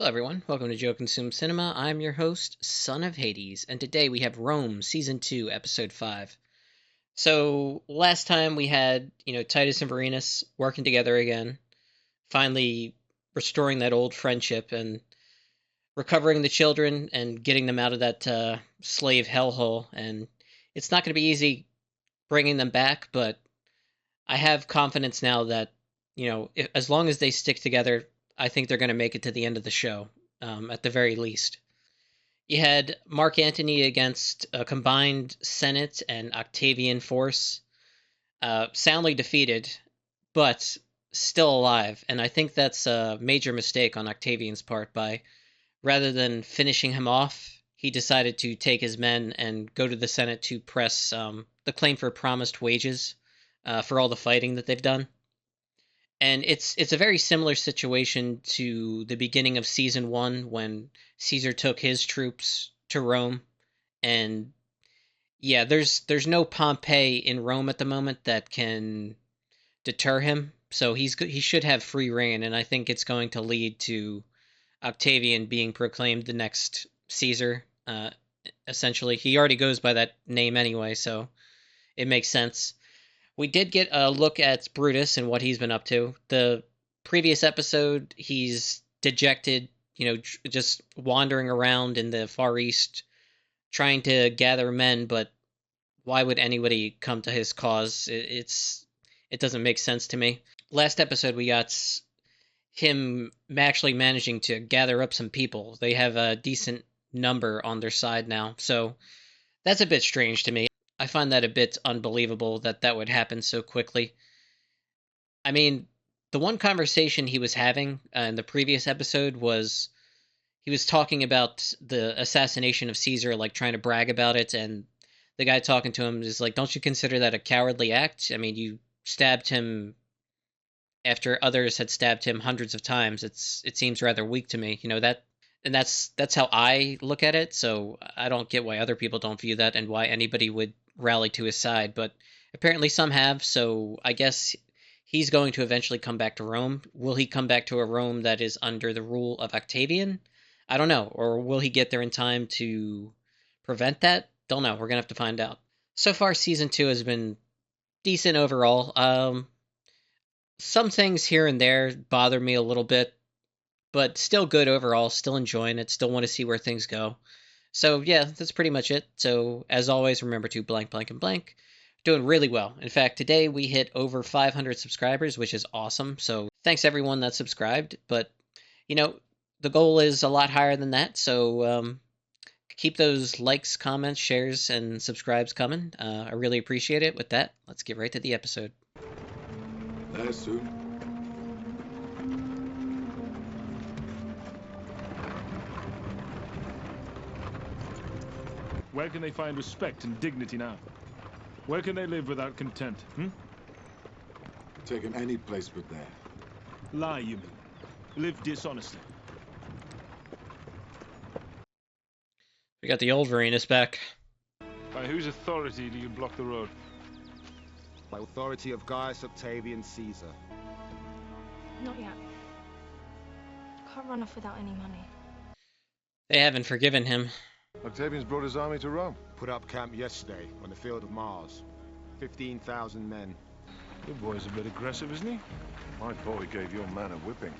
Hello, everyone. Welcome to Joe Consume Cinema. I'm your host, Son of Hades, and today we have Rome, Season 2, Episode 5. So, last time we had, Titus and Varenus working together again, finally restoring that old friendship and recovering the children and getting them out of that slave hellhole. And it's not going to be easy bringing them back, but I have confidence now that, as long as they stick together, I think they're going to make it to the end of the show, at the very least. You had Mark Antony against a combined Senate and Octavian force, soundly defeated, but still alive. And I think that's a major mistake on Octavian's part. By rather than finishing him off, he decided to take his men and go to the Senate to press the claim for promised wages for all the fighting that they've done. And it's a very similar situation to the beginning of season 1 when Caesar took his troops to Rome. And yeah, there's no Pompey in Rome at the moment that can deter him. So he should have free reign, and I think it's going to lead to Octavian being proclaimed the next Caesar. Essentially, he already goes by that name anyway, so it makes sense. We did get a look at Brutus and what he's been up to. The previous episode, he's dejected, just wandering around in the Far East, trying to gather men, but why would anybody come to his cause? It doesn't make sense to me. Last episode, we got him actually managing to gather up some people. They have a decent number on their side now, so that's a bit strange to me. I find that a bit unbelievable that that would happen so quickly. I mean, the one conversation he was having in the previous episode was he was talking about the assassination of Caesar, like trying to brag about it, and the guy talking to him is like, "Don't you consider that a cowardly act? I mean, you stabbed him after others had stabbed him hundreds of times. It seems rather weak to me, that." And that's how I look at it. So I don't get why other people don't view that and why anybody would rally to his side. But apparently some have. So I guess he's going to eventually come back to Rome. Will he come back to a Rome that is under the rule of Octavian? I don't know. Or will he get there in time to prevent that? Don't know. We're gonna have to find out. So far, season 2 has been decent overall. Some things here and there bother me a little bit, but still good overall. Still enjoying it. Still want to see where things go. So yeah, that's pretty much it. So as always, remember to blank, blank, and blank. Doing really well. In fact, today we hit over 500 subscribers, which is awesome. So thanks everyone that subscribed. But you know, the goal is a lot higher than that. So keep those likes, comments, shares, and subscribes coming. I really appreciate it. With that, let's get right to the episode. There soon. Where can they find respect and dignity now? Where can they live without contempt, Take him any place but there. Lie, you mean? Live dishonestly. We got the old Varenus back. By whose authority do you block the road? By authority of Gaius Octavian Caesar. Not yet. Can't run off without any money. They haven't forgiven him. Octavian's brought his army to Rome. Put up camp yesterday on the field of Mars. 15,000 men. Your boy's a bit aggressive, isn't he? My boy gave your man a whipping.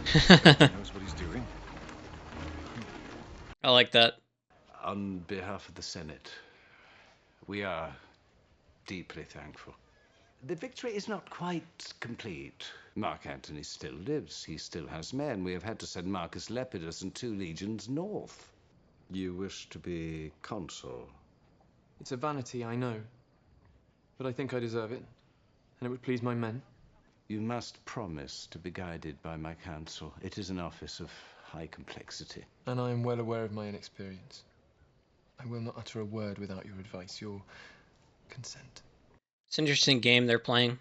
He knows what he's doing. I like that. On behalf of the Senate, we are deeply thankful. The victory is not quite complete. Mark Antony still lives. He still has men. We have had to send Marcus Lepidus and 2 legions north. You wish to be consul? It's a vanity, I know. But I think I deserve it, and it would please my men. You must promise to be guided by my counsel. It is an office of high complexity. And I am well aware of my inexperience. I will not utter a word without your advice, your consent. It's an interesting game they're playing.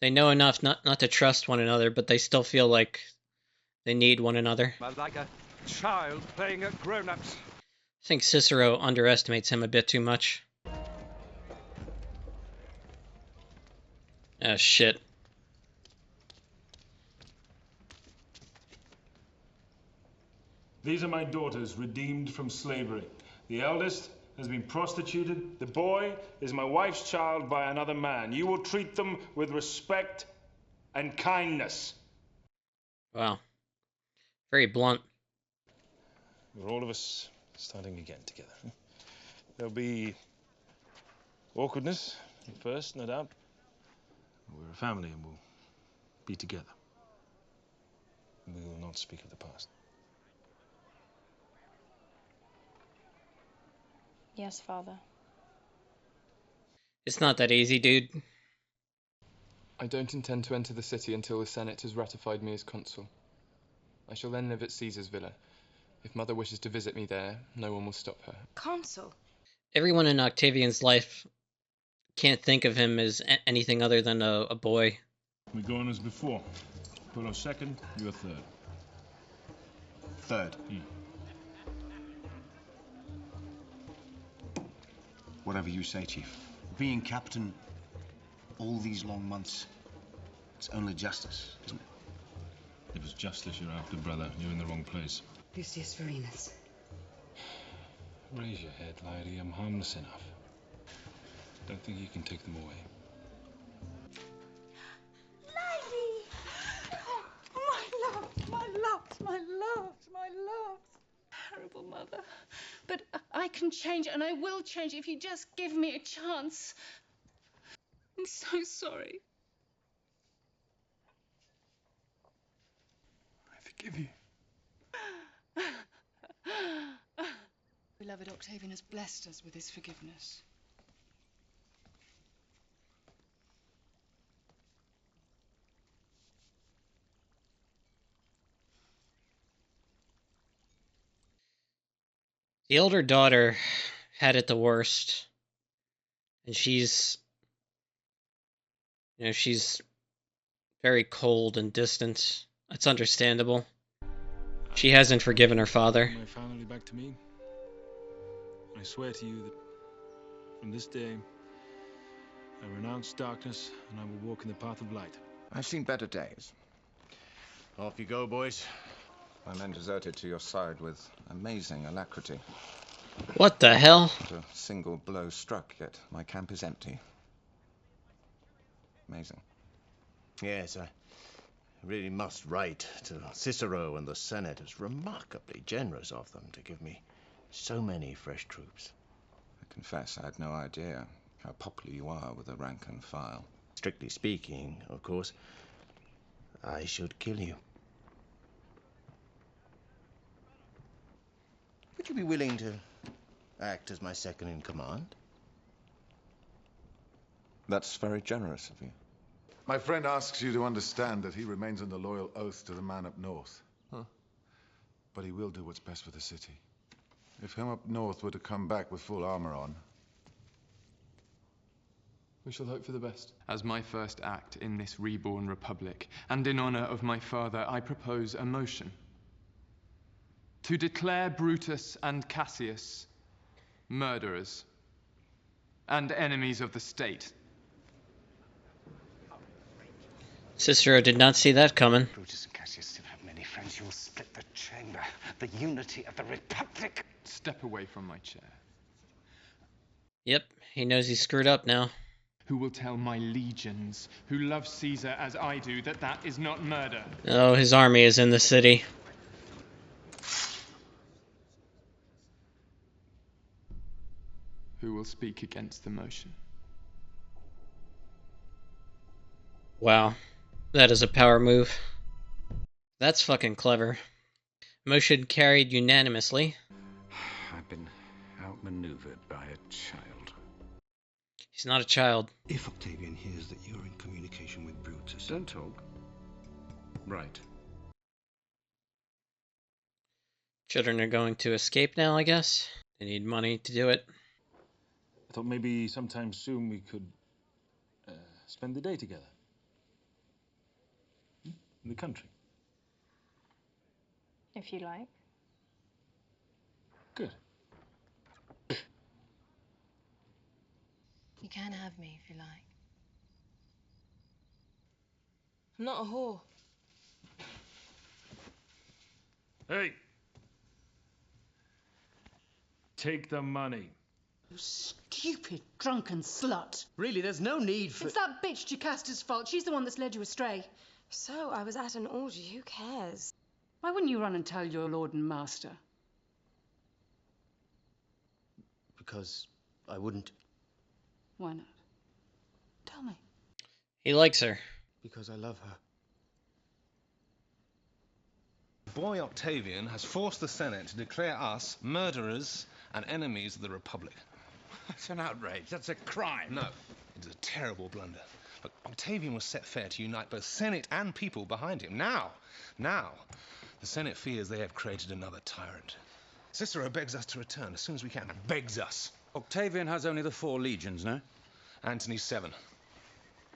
They know enough not to trust one another, but they still feel like they need one another. Like a child playing at grown-ups. I think Cicero underestimates him a bit too much. Oh, shit. These are my daughters, redeemed from slavery. The eldest has been prostituted. The boy is my wife's child by another man. You will treat them with respect and kindness. Wow. Very blunt. We're all of us starting again together. There'll be awkwardness at first, no doubt. We're a family and we'll be together. We will not speak of the past. Yes, Father. It's not that easy, dude. I don't intend to enter the city until the Senate has ratified me as consul. I shall then live at Caesar's villa. If Mother wishes to visit me there, no one will stop her. Consul? Everyone in Octavian's life can't think of him as anything other than a boy. We're going as before. Polo second, you're third. Third. Yeah. Whatever you say, Chief. Being captain all these long months, it's only justice, isn't it? If it's justice you're after, brother, you're in the wrong place. Lucius Vorenus. Raise your head, lady. I'm harmless enough. Don't think you can take them away. Lady! Oh, my love, my love, my love, my love. Terrible mother. But I can change, and I will change if you just give me a chance. I'm so sorry. I forgive you. Beloved Octavian has blessed us with his forgiveness. The older daughter had it the worst. And she's very cold and distant. It's understandable. She hasn't forgiven her father. My family back to me. I swear to you that from this day, I renounce darkness and I will walk in the path of light. I've seen better days. Off you go, boys. My men deserted to your side with amazing alacrity. What the hell? Not a single blow struck, yet my camp is empty. Amazing. Yes, I really must write to Cicero and the Senate. It's remarkably generous of them to give me so many fresh troops. I confess I had no idea how popular you are with the rank and file. Strictly speaking, of course, I should kill you. Would you be willing to act as my second in command? That's very generous of you. My friend asks you to understand that he remains under loyal oath to the man up north. Huh. But he will do what's best for the city. If him up north were to come back with full armor on, We shall hope for the best. As my first act in this reborn republic, and in honor of my father, I propose a motion to declare Brutus and Cassius murderers and enemies of the state. Cicero did not see that coming. Brutus and Cassius still have many friends. You will split the chamber, the unity of the Republic. Step away from my chair. Yep, he knows he's screwed up now. Who will tell my legions, who love Caesar as I do, that that is not murder? Oh, his army is in the city. Who will speak against the motion? Wow, that is a power move. That's fucking clever. Motion carried unanimously. I've been outmaneuvered by a child. He's not a child. If Octavian hears that you're in communication with Brutus... Don't talk. Right. Children are going to escape now, I guess. They need money to do it. I thought maybe sometime soon we could spend the day together. In the country. If you like. Good. You can have me if you like. I'm not a whore. Hey! Take the money. You stupid, drunken slut. Really, there's no need for... It's that bitch Jocasta's fault. She's the one that's led you astray. So, I was at an orgy. Who cares? Why wouldn't you run and tell your lord and master? Because I wouldn't. Why not? Tell me. He likes her. Because I love her. Boy Octavian has forced the Senate to declare us murderers and enemies of the Republic. That's an outrage. That's a crime. No, it is a terrible blunder. Look, Octavian was set fair to unite both Senate and people behind him. Now, the Senate fears they have created another tyrant. Cicero begs us to return as soon as we can. Begs us. Octavian has only the 4 legions, no? Antony's 7.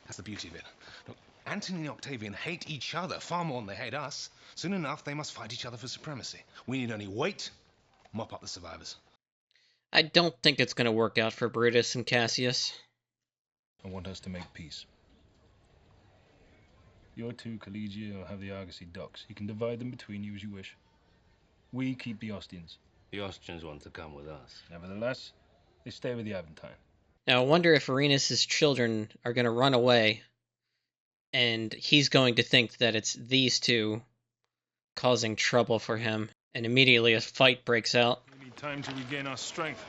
That's the beauty of it. Look, Antony and Octavian hate each other far more than they hate us. Soon enough, they must fight each other for supremacy. We need only wait, mop up the survivors. I don't think it's going to work out for Brutus and Cassius. I want us to make peace. Your 2 collegia will have the Argosy docks. You can divide them between you as you wish. We keep the Ostians. The Austrians want to come with us. Nevertheless, they stay with the Aventine. Now, I wonder if Arenas' children are going to run away, and he's going to think that it's these 2 causing trouble for him, and immediately a fight breaks out. We need time to regain our strength.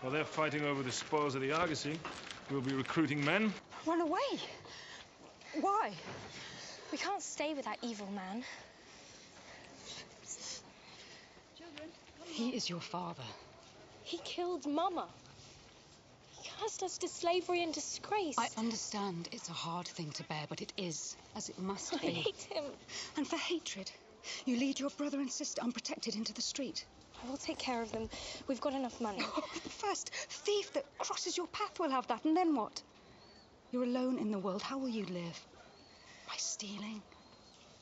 While they're fighting over the spoils of the Argosy, we'll be recruiting men. Run away? Why? We can't stay with that evil man. He is your father. He killed Mama. He cast us to slavery and disgrace. I understand it's a hard thing to bear, but it is, as it must I be. hate him. And for hatred, you lead your brother and sister unprotected into the street. I will take care of them. We've got enough money. The first thief that crosses your path will have that, and then what? You're alone in the world. How will you live? By stealing?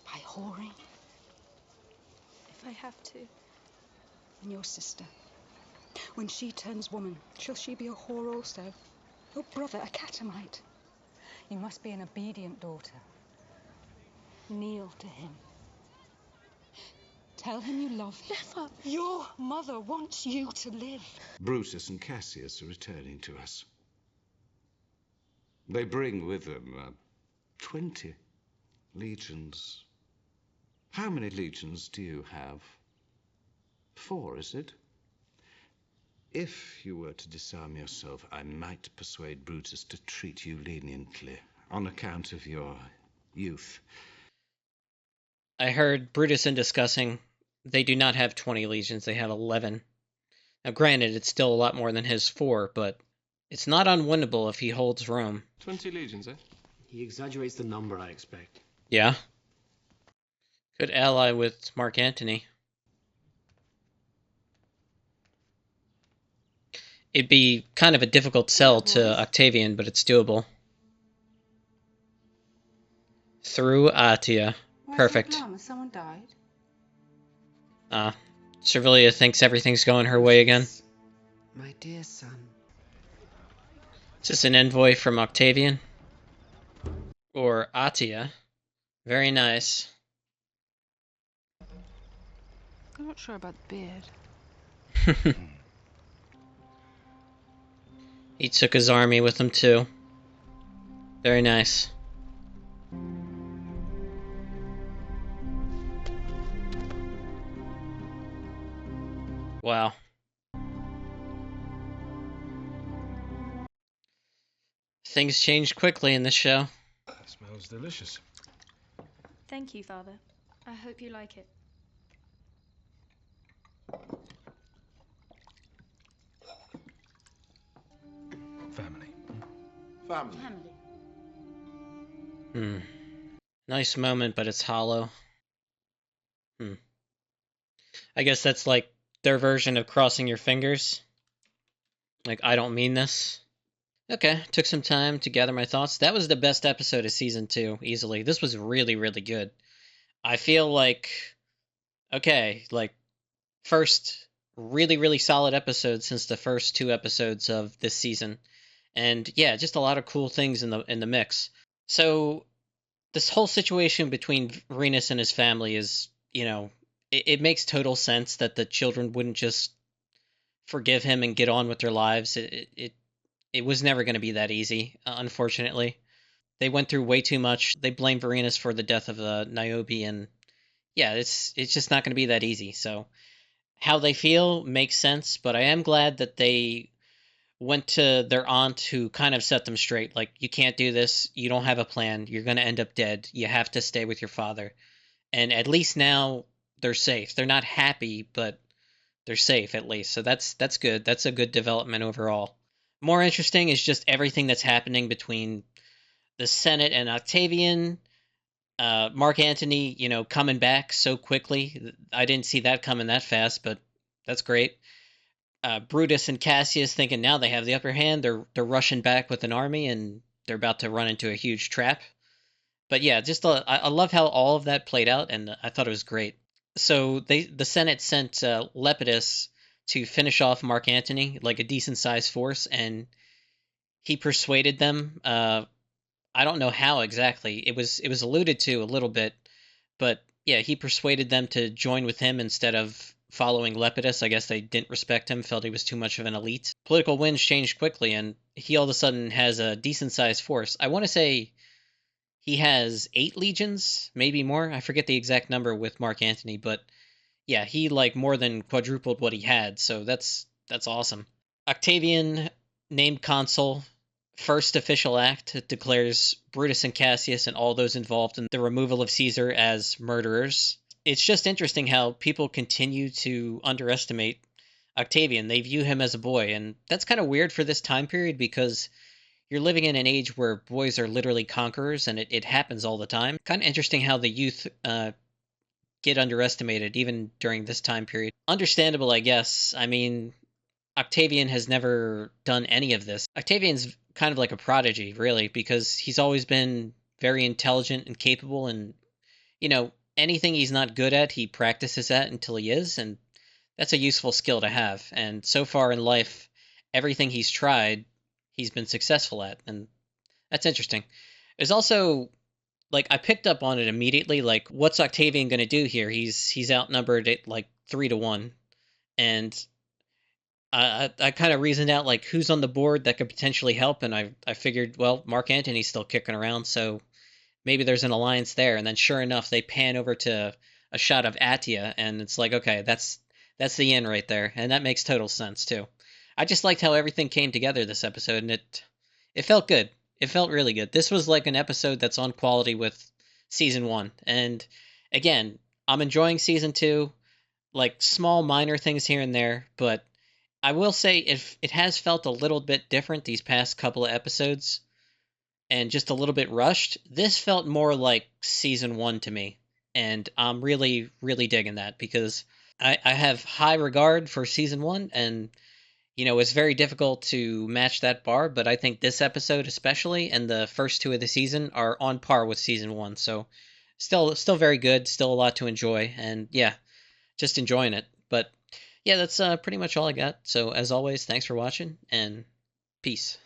By whoring? If I have to. And your sister, when she turns woman, shall she be a whore also? Your brother a catamite? You must be an obedient daughter. Kneel to him. Tell him you love him. Never. Your mother wants you to live. Brutus and Cassius are returning to us. They bring with them 20 legions. How many legions do you have? 4, is it? If you were to disarm yourself, I might persuade Brutus to treat you leniently on account of your youth. I heard Brutus in discussing they do not have 20 legions, they have 11. Now granted, it's still a lot more than his 4, but it's not unwinnable if he holds Rome. 20 legions, eh? He exaggerates the number, I expect. Yeah. Could ally with Mark Antony. It'd be kind of a difficult sell to Octavian, but it's doable. Through Atia. Perfect. Someone died. Servilia thinks everything's going her way again. My dear son. Is this an envoy from Octavian? Or Atia? Very nice. I'm not sure about the beard. He took his army with him too. Very nice. Wow. Things changed quickly in this show. That smells delicious. Thank you, Father. I hope you like it. Family. Family. Nice moment, but it's hollow. I guess that's like their version of crossing your fingers. Like, I don't mean this. Okay, took some time to gather my thoughts. That was the best episode of Season 2, easily. This was really, really good. I feel like, okay, like, first really, really solid episode since the first 2 episodes of this season. And yeah, just a lot of cool things in the mix. So, this whole situation between Renus and his family is, you know, it makes total sense that the children wouldn't just forgive him and get on with their lives. It was never going to be that easy, unfortunately. They went through way too much. They blamed Varenus for the death of Niobe, and yeah, it's just not going to be that easy. So how they feel makes sense, but I am glad that they went to their aunt who kind of set them straight. Like, you can't do this. You don't have a plan. You're going to end up dead. You have to stay with your father. And at least now they're safe. They're not happy, but they're safe at least. So that's good. That's a good development overall. More interesting is just everything that's happening between the Senate and Octavian. Mark Antony, coming back so quickly. I didn't see that coming that fast, but that's great. Brutus and Cassius thinking now they have the upper hand. They're rushing back with an army, and they're about to run into a huge trap. But yeah, I love how all of that played out, and I thought it was great. So the Senate sent Lepidus to finish off Mark Antony, like a decent sized force, and he persuaded them. I don't know how exactly. It was alluded to a little bit, but yeah, he persuaded them to join with him instead of following Lepidus. I guess they didn't respect him, felt he was too much of an elite. Political winds changed quickly, and he all of a sudden has a decent sized force. I want to say he has 8 legions, maybe more. I forget the exact number with Mark Antony, but yeah, he like more than quadrupled what he had, so that's awesome. Octavian named consul. First official act declares Brutus and Cassius and all those involved in the removal of Caesar as murderers. It's just interesting how people continue to underestimate Octavian. They view him as a boy, and that's kind of weird for this time period because you're living in an age where boys are literally conquerors, and it happens all the time. Kind of interesting how the youth get underestimated even during this time period. Understandable, I guess. I mean, Octavian has never done any of this. Octavian's kind of like a prodigy, really, because he's always been very intelligent and capable, and anything he's not good at, he practices at until he is, and that's a useful skill to have. And so far in life, everything he's tried, he's been successful at, and that's interesting. There's also, like, I picked up on it immediately, like, what's Octavian going to do here? He's outnumbered at like 3-1, and I kind of reasoned out like who's on the board that could potentially help, and I figured, well, Mark Antony's still kicking around, so maybe there's an alliance there. And then sure enough, they pan over to a shot of Attia, and it's like, okay, that's the end right there, and that makes total sense too. I just liked how everything came together this episode, and it felt good. It felt really good. This was like an episode that's on quality with season 1, and again, I'm enjoying season 2, like small minor things here and there, but I will say if it has felt a little bit different these past couple of episodes and just a little bit rushed. This felt more like season 1 to me, and I'm really, really digging that because I have high regard for season 1, and it's very difficult to match that bar, but I think this episode especially and the first 2 of the season are on par with season 1, so still very good, still a lot to enjoy, and yeah, just enjoying it. But yeah, that's pretty much all I got. So as always, thanks for watching, and peace.